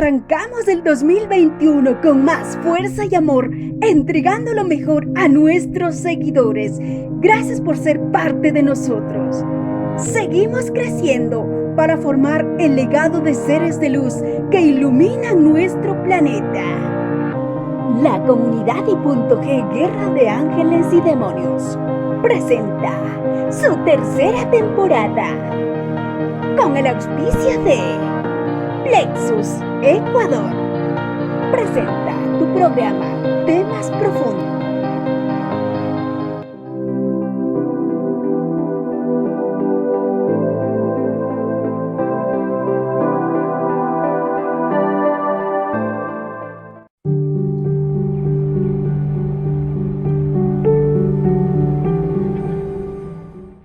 arrancamos el 2021 con más fuerza y amor, entregando lo mejor a nuestros seguidores. Gracias por ser parte de nosotros. Seguimos creciendo para formar el legado de seres de luz que iluminan nuestro planeta. La comunidad I.G Guerra de Ángeles y Demonios presenta su tercera temporada con el auspicio de Plexus Ecuador. Presenta tu programa Temas Profundos.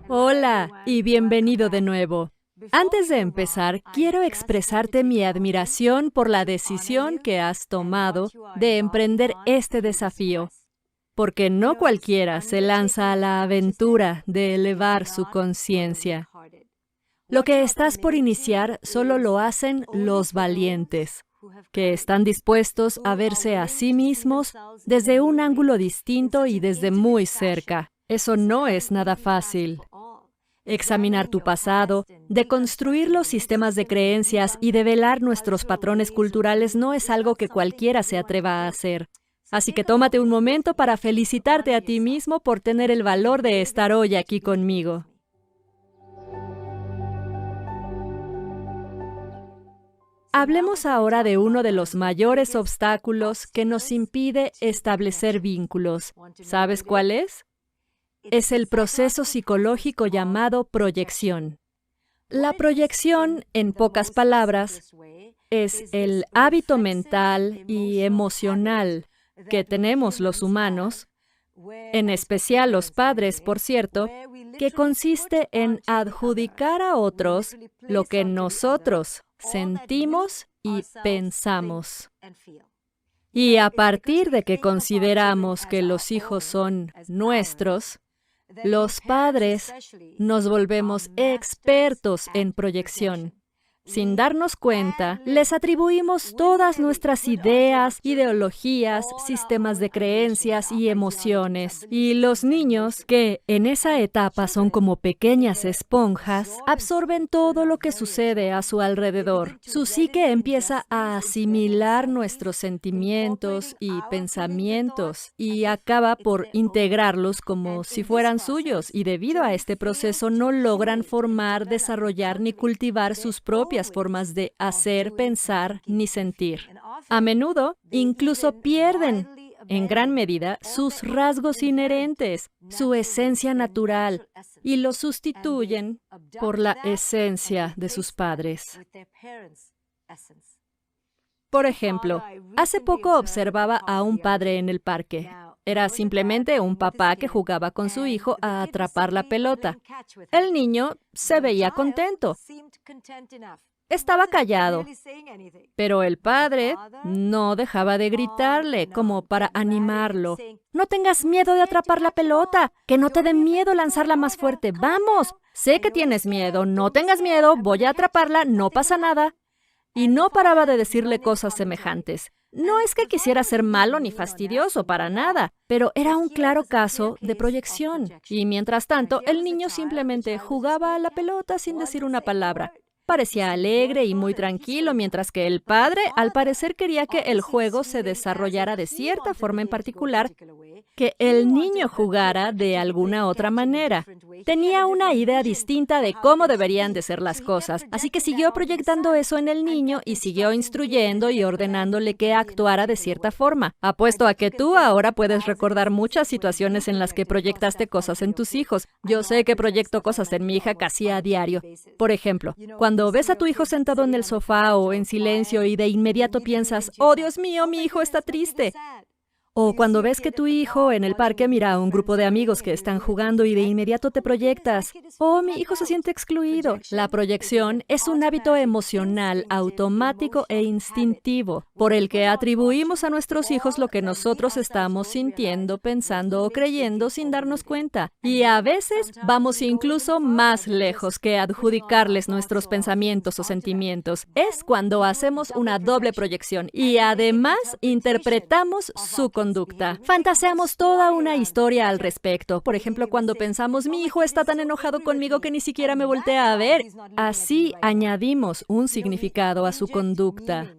Hola y bienvenido de nuevo. Antes de empezar, quiero expresarte mi admiración por la decisión que has tomado de emprender este desafío, porque no cualquiera se lanza a la aventura de elevar su conciencia. Lo que estás por iniciar solo lo hacen los valientes, que están dispuestos a verse a sí mismos desde un ángulo distinto y desde muy cerca. Eso no es nada fácil. Examinar tu pasado, deconstruir los sistemas de creencias y develar nuestros patrones culturales no es algo que cualquiera se atreva a hacer. Así que tómate un momento para felicitarte a ti mismo por tener el valor de estar hoy aquí conmigo. Hablemos ahora de uno de los mayores obstáculos que nos impide establecer vínculos. ¿Sabes cuál es? Es el proceso psicológico llamado proyección. La proyección, en pocas palabras, es el hábito mental y emocional que tenemos los humanos, en especial los padres, por cierto, que consiste en adjudicar a otros lo que nosotros sentimos y pensamos. Y a partir de que consideramos que los hijos son nuestros, los padres nos volvemos expertos en proyección. Sin darnos cuenta, les atribuimos todas nuestras ideas, ideologías, sistemas de creencias y emociones. Y los niños, que en esa etapa son como pequeñas esponjas, absorben todo lo que sucede a su alrededor. Su psique empieza a asimilar nuestros sentimientos y pensamientos y acaba por integrarlos como si fueran suyos. Y debido a este proceso no logran formar, desarrollar ni cultivar sus propias formas de hacer, pensar ni sentir. A menudo, incluso pierden, en gran medida, sus rasgos inherentes, su esencia natural, y lo sustituyen por la esencia de sus padres. Por ejemplo, hace poco observaba a un padre en el parque. Era simplemente un papá que jugaba con su hijo a atrapar la pelota. El niño se veía contento. Estaba callado, pero el padre no dejaba de gritarle como para animarlo. No tengas miedo de atrapar la pelota, que no te dé miedo lanzarla más fuerte. ¡Vamos! Sé que tienes miedo, no tengas miedo, voy a atraparla, no pasa nada. Y no paraba de decirle cosas semejantes. No es que quisiera ser malo ni fastidioso, para nada, pero era un claro caso de proyección. Y mientras tanto, el niño simplemente jugaba a la pelota sin decir una palabra. Parecía alegre y muy tranquilo, mientras que el padre, al parecer, quería que el juego se desarrollara de cierta forma en particular, que el niño jugara de alguna otra manera. Tenía una idea distinta de cómo deberían de ser las cosas, así que siguió proyectando eso en el niño y siguió instruyendo y ordenándole que actuara de cierta forma. Apuesto a que tú ahora puedes recordar muchas situaciones en las que proyectaste cosas en tus hijos. Yo sé que proyecto cosas en mi hija casi a diario. Por ejemplo, cuando ves a tu hijo sentado en el sofá o en silencio y de inmediato piensas, «Oh, Dios mío, mi hijo está triste». O cuando ves que tu hijo en el parque mira a un grupo de amigos que están jugando y de inmediato te proyectas. Oh, mi hijo se siente excluido. La proyección es un hábito emocional, automático e instintivo, por el que atribuimos a nuestros hijos lo que nosotros estamos sintiendo, pensando o creyendo sin darnos cuenta. Y a veces vamos incluso más lejos que adjudicarles nuestros pensamientos o sentimientos. Es cuando hacemos una doble proyección y además interpretamos su conducta. Fantaseamos toda una historia al respecto. Por ejemplo, cuando pensamos, mi hijo está tan enojado conmigo que ni siquiera me voltea a ver. Así añadimos un significado a su conducta.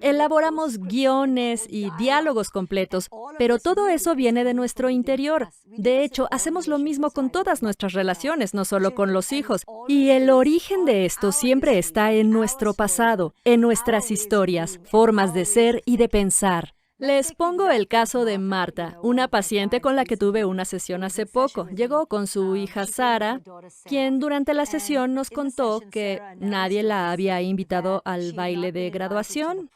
Elaboramos guiones y diálogos completos, pero todo eso viene de nuestro interior. De hecho, hacemos lo mismo con todas nuestras relaciones, no solo con los hijos. Y el origen de esto siempre está en nuestro pasado, en nuestras historias, formas de ser y de pensar. Les pongo el caso de Marta, una paciente con la que tuve una sesión hace poco. Llegó con su hija Sara, quien durante la sesión nos contó que nadie la había invitado al baile de graduación,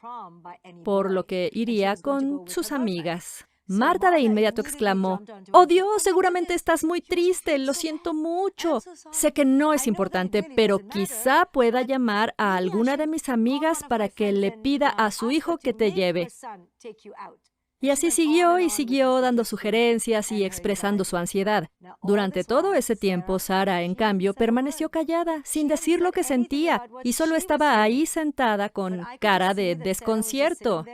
por lo que iría con sus amigas. Marta de inmediato exclamó, «Oh Dios, seguramente estás muy triste, lo siento mucho. Sé que no es importante, pero quizá pueda llamar a alguna de mis amigas para que le pida a su hijo que te lleve». Y así siguió y siguió dando sugerencias y expresando su ansiedad. Durante todo ese tiempo, Sara, en cambio, permaneció callada, sin decir lo que sentía, y solo estaba ahí sentada con cara de desconcierto.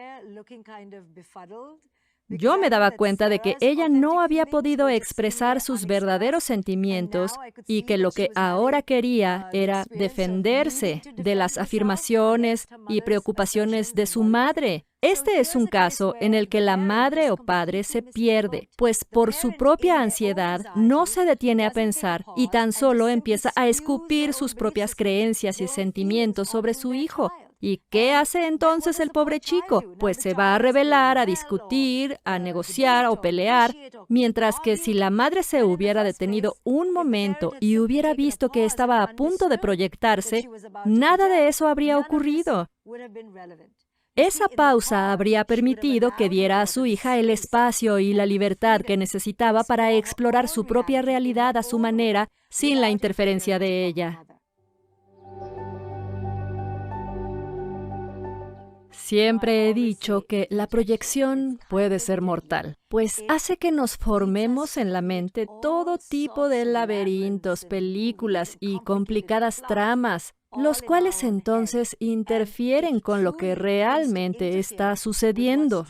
Yo me daba cuenta de que ella no había podido expresar sus verdaderos sentimientos y que lo que ahora quería era defenderse de las afirmaciones y preocupaciones de su madre. Este es un caso en el que la madre o padre se pierde, pues por su propia ansiedad no se detiene a pensar y tan solo empieza a escupir sus propias creencias y sentimientos sobre su hijo. ¿Y qué hace entonces el pobre chico? Pues se va a rebelar, a discutir, a negociar o pelear, mientras que si la madre se hubiera detenido un momento y hubiera visto que estaba a punto de proyectarse, nada de eso habría ocurrido. Esa pausa habría permitido que diera a su hija el espacio y la libertad que necesitaba para explorar su propia realidad a su manera, sin la interferencia de ella. Siempre he dicho que la proyección puede ser mortal, pues hace que nos formemos en la mente todo tipo de laberintos, películas y complicadas tramas, los cuales entonces interfieren con lo que realmente está sucediendo.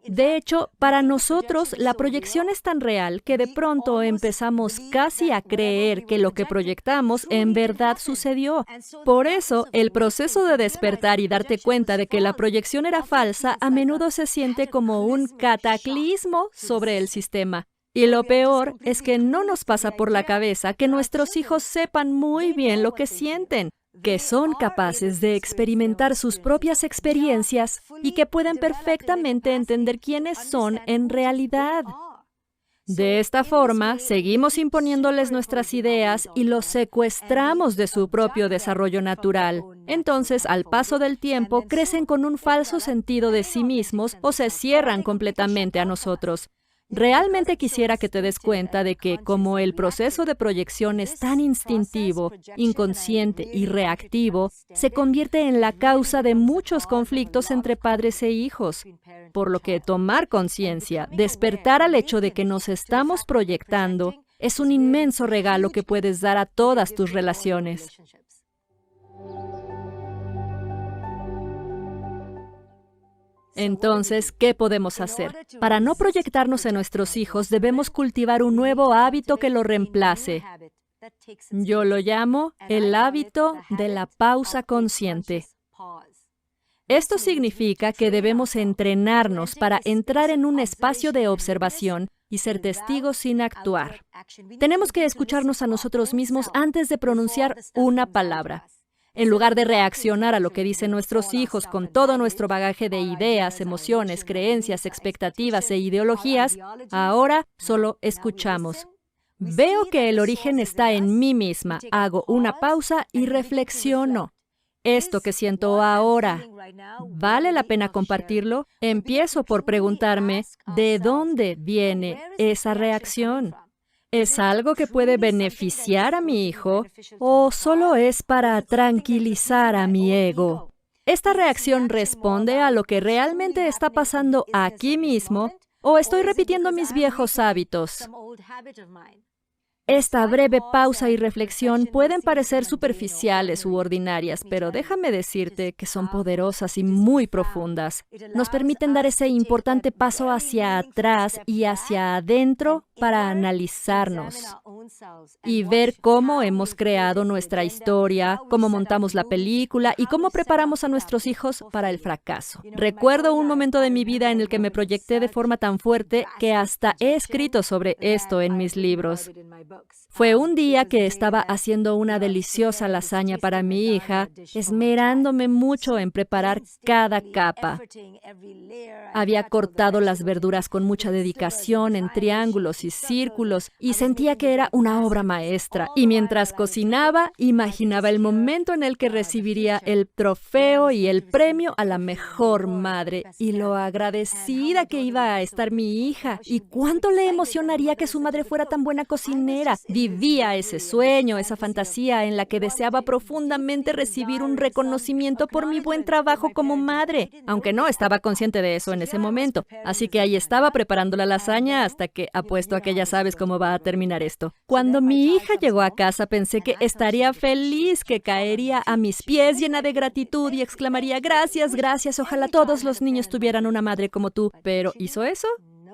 De hecho, para nosotros la proyección es tan real que de pronto empezamos casi a creer que lo que proyectamos en verdad sucedió. Por eso, el proceso de despertar y darte cuenta de que la proyección era falsa a menudo se siente como un cataclismo sobre el sistema. Y lo peor es que no nos pasa por la cabeza que nuestros hijos sepan muy bien lo que sienten, que son capaces de experimentar sus propias experiencias y que pueden perfectamente entender quiénes son en realidad. De esta forma, seguimos imponiéndoles nuestras ideas y los secuestramos de su propio desarrollo natural. Entonces, al paso del tiempo, crecen con un falso sentido de sí mismos o se cierran completamente a nosotros. Realmente quisiera que te des cuenta de que, como el proceso de proyección es tan instintivo, inconsciente y reactivo, se convierte en la causa de muchos conflictos entre padres e hijos. Por lo que tomar conciencia, despertar al hecho de que nos estamos proyectando, es un inmenso regalo que puedes dar a todas tus relaciones. Entonces, ¿qué podemos hacer? Para no proyectarnos en nuestros hijos, debemos cultivar un nuevo hábito que lo reemplace. Yo lo llamo el hábito de la pausa consciente. Esto significa que debemos entrenarnos para entrar en un espacio de observación y ser testigos sin actuar. Tenemos que escucharnos a nosotros mismos antes de pronunciar una palabra. En lugar de reaccionar a lo que dicen nuestros hijos con todo nuestro bagaje de ideas, emociones, creencias, expectativas e ideologías, ahora solo escuchamos. Veo que el origen está en mí misma. Hago una pausa y reflexiono. esto que siento ahora, ¿vale la pena compartirlo? Empiezo por preguntarme, ¿de dónde viene esa reacción? ¿Es algo que puede beneficiar a mi hijo o solo es para tranquilizar a mi ego? ¿Esta reacción responde a lo que realmente está pasando aquí mismo o estoy repitiendo mis viejos hábitos? Esta breve pausa y reflexión pueden parecer superficiales u ordinarias, pero déjame decirte que son poderosas y muy profundas. Nos permiten dar ese importante paso hacia atrás y hacia adentro para analizarnos y ver cómo hemos creado nuestra historia, cómo montamos la película y cómo preparamos a nuestros hijos para el fracaso. Recuerdo un momento de mi vida en el que me proyecté de forma tan fuerte que hasta he escrito sobre esto en mis libros. Fue un día que estaba haciendo una deliciosa lasaña para mi hija, esmerándome mucho en preparar cada capa. Había cortado las verduras con mucha dedicación en triángulos y círculos y sentía que era una obra maestra. Y mientras cocinaba, imaginaba el momento en el que recibiría el trofeo y el premio a la mejor madre y lo agradecida que iba a estar mi hija y cuánto le emocionaría que su madre fuera tan buena cocinera. Vivía ese sueño, esa fantasía en la que deseaba profundamente recibir un reconocimiento por mi buen trabajo como madre, aunque no estaba consciente de eso en ese momento. Así que ahí estaba preparando la lasaña hasta que apuesto a que ya sabes cómo va a terminar esto. Cuando mi hija llegó a casa pensé que estaría feliz, que caería a mis pies llena de gratitud y exclamaría gracias, gracias, ojalá todos los niños tuvieran una madre como tú. ¿Pero hizo eso?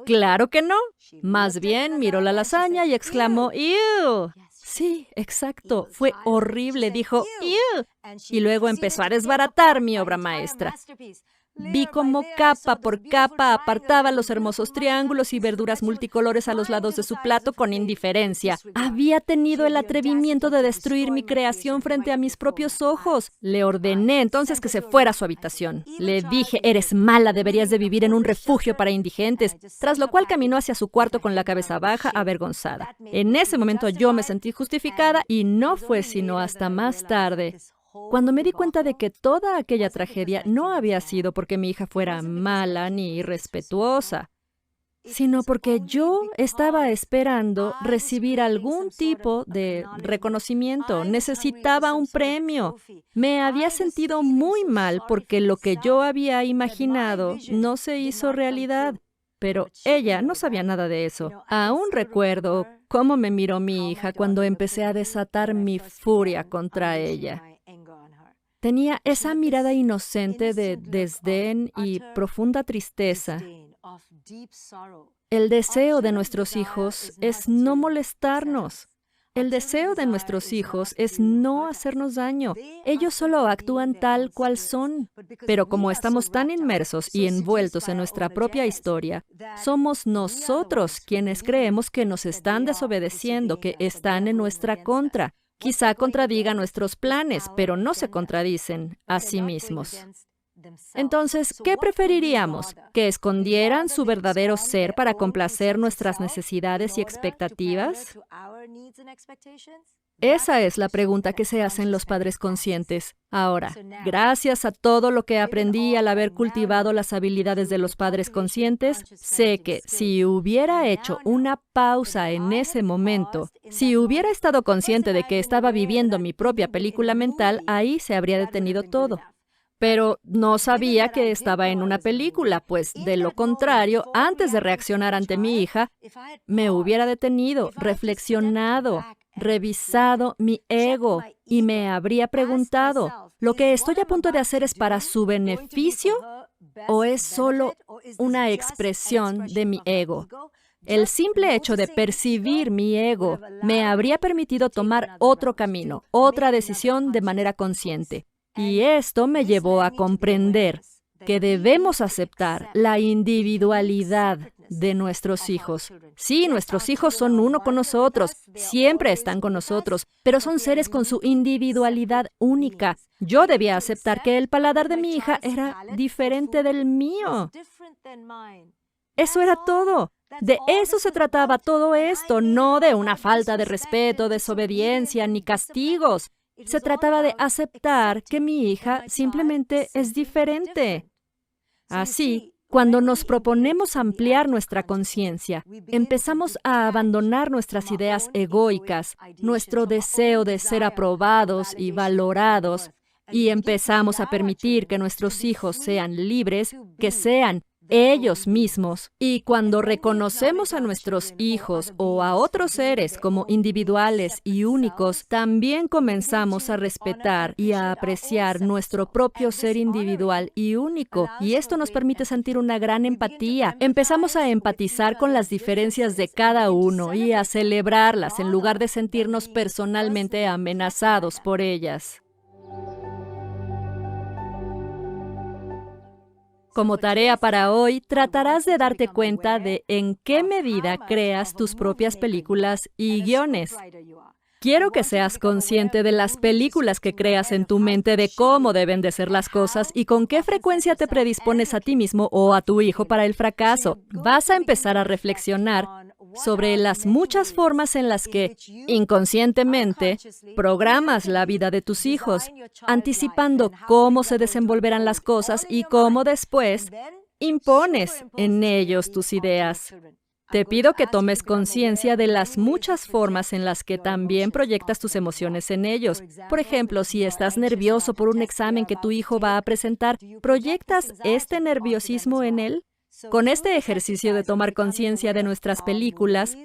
¡Claro que no! Más bien miró la lasaña y exclamó ¡Ew! Sí, exacto, fue horrible, dijo ¡Ew! Y luego empezó a desbaratar mi obra maestra. Vi cómo capa por capa apartaba los hermosos triángulos y verduras multicolores a los lados de su plato con indiferencia. Había tenido el atrevimiento de destruir mi creación frente a mis propios ojos. Le ordené entonces que se fuera a su habitación. Le dije, eres mala, deberías de vivir en un refugio para indigentes, tras lo cual caminó hacia su cuarto con la cabeza baja, avergonzada. En ese momento yo me sentí justificada y no fue sino hasta más tarde, cuando me di cuenta de que toda aquella tragedia no había sido porque mi hija fuera mala ni irrespetuosa, sino porque yo estaba esperando recibir algún tipo de reconocimiento. Necesitaba un premio. Me había sentido muy mal porque lo que yo había imaginado no se hizo realidad. Pero ella no sabía nada de eso. Aún recuerdo cómo me miró mi hija cuando empecé a desatar mi furia contra ella. Tenía esa mirada inocente de desdén y profunda tristeza. El deseo de nuestros hijos es no molestarnos. El deseo de nuestros hijos es no hacernos daño. Ellos solo actúan tal cual son. Pero como estamos tan inmersos y envueltos en nuestra propia historia, somos nosotros quienes creemos que nos están desobedeciendo, que están en nuestra contra. Quizá contradigan nuestros planes, pero no se contradicen a sí mismos. Entonces, ¿qué preferiríamos? ¿Que escondieran su verdadero ser para complacer nuestras necesidades y expectativas? Esa es la pregunta que se hacen los padres conscientes. Ahora, gracias a todo lo que aprendí al haber cultivado las habilidades de los padres conscientes, sé que si hubiera hecho una pausa en ese momento, si hubiera estado consciente de que estaba viviendo mi propia película mental, ahí se habría detenido todo. Pero no sabía que estaba en una película, pues de lo contrario, antes de reaccionar ante mi hija, me hubiera detenido, reflexionado, revisado mi ego y me habría preguntado, ¿lo que estoy a punto de hacer es para su beneficio o es solo una expresión de mi ego? El simple hecho de percibir mi ego me habría permitido tomar otro camino, otra decisión de manera consciente. Y esto me llevó a comprender que debemos aceptar la individualidad de nuestros hijos. Sí, nuestros hijos son uno con nosotros, siempre están con nosotros, pero son seres con su individualidad única. Yo debía aceptar que el paladar de mi hija era diferente del mío. Eso era todo. De eso se trataba todo esto, no de una falta de respeto, desobediencia ni castigos. Se trataba de aceptar que mi hija simplemente es diferente. Así, cuando nos proponemos ampliar nuestra conciencia, empezamos a abandonar nuestras ideas egoicas, nuestro deseo de ser aprobados y valorados, y empezamos a permitir que nuestros hijos sean libres, que sean ellos mismos. Y cuando reconocemos a nuestros hijos o a otros seres como individuales y únicos, también comenzamos a respetar y a apreciar nuestro propio ser individual y único. Y esto nos permite sentir una gran empatía. Empezamos a empatizar con las diferencias de cada uno y a celebrarlas en lugar de sentirnos personalmente amenazados por ellas. Como tarea para hoy, tratarás de darte cuenta de en qué medida creas tus propias películas y guiones. Quiero que seas consciente de las películas que creas en tu mente, de cómo deben de ser las cosas y con qué frecuencia te predispones a ti mismo o a tu hijo para el fracaso. Vas a empezar a reflexionar sobre las muchas formas en las que, inconscientemente, programas la vida de tus hijos, anticipando cómo se desenvolverán las cosas y cómo después impones en ellos tus ideas. Te pido que tomes conciencia de las muchas formas en las que también proyectas tus emociones en ellos. Por ejemplo, si estás nervioso por un examen que tu hijo va a presentar, ¿proyectas este nerviosismo en él? Con este ejercicio de tomar conciencia de nuestras películas,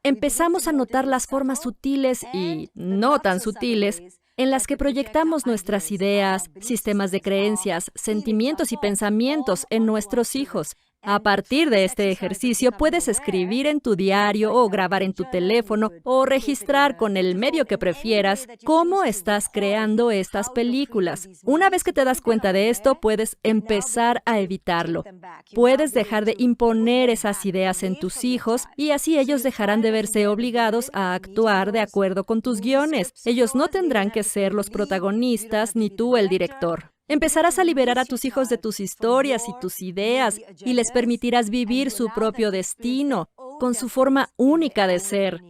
empezamos a notar las formas sutiles y no tan sutiles en las que proyectamos nuestras ideas, sistemas de creencias, sentimientos y pensamientos en nuestros hijos. A partir de este ejercicio, puedes escribir en tu diario o grabar en tu teléfono o registrar con el medio que prefieras cómo estás creando estas películas. Una vez que te das cuenta de esto, puedes empezar a evitarlo. Puedes dejar de imponer esas ideas en tus hijos y así ellos dejarán de verse obligados a actuar de acuerdo con tus guiones. Ellos no tendrán que ser los protagonistas ni tú el director. Empezarás a liberar a tus hijos de tus historias y tus ideas y les permitirás vivir su propio destino con su forma única de ser.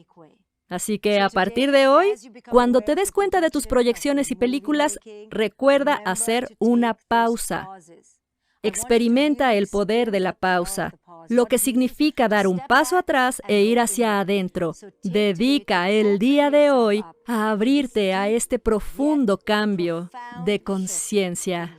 Así que a partir de hoy, cuando te des cuenta de tus proyecciones y películas, recuerda hacer una pausa. Experimenta el poder de la pausa, lo que significa dar un paso atrás e ir hacia adentro. Dedica el día de hoy a abrirte a este profundo cambio de conciencia.